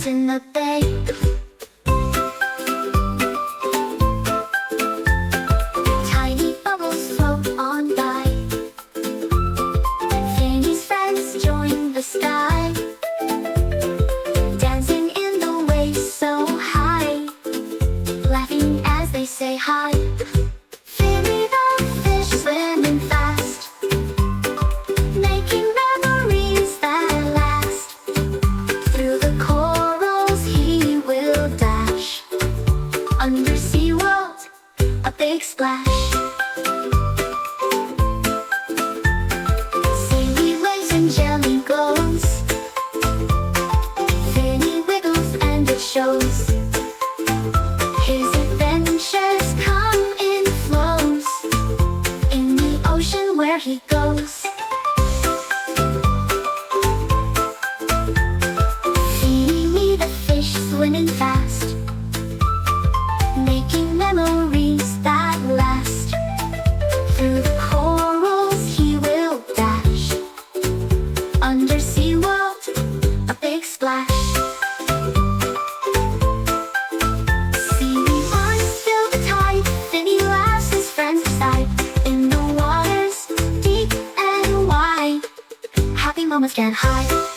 out in the bay. Tiny bubbles float on by. Finny's friends join the sky, dancing in the waves so high, laughing as they say hi. Finny the fish swimming fast, making memories that last. Through the corals he will dash. Undersea world, a big splash. Seaweed waves and jelly glows. Finny wiggles and it shows. His adventures come in flows, in the ocean where he goes. Finny the fish swimming fast, making memories that last. Through the corals he will dash. Undersea world, a big splash. Seaweed runs fill the tide, Finny laughs his friends aside. In the waters deep and wide, happy moments can't hide.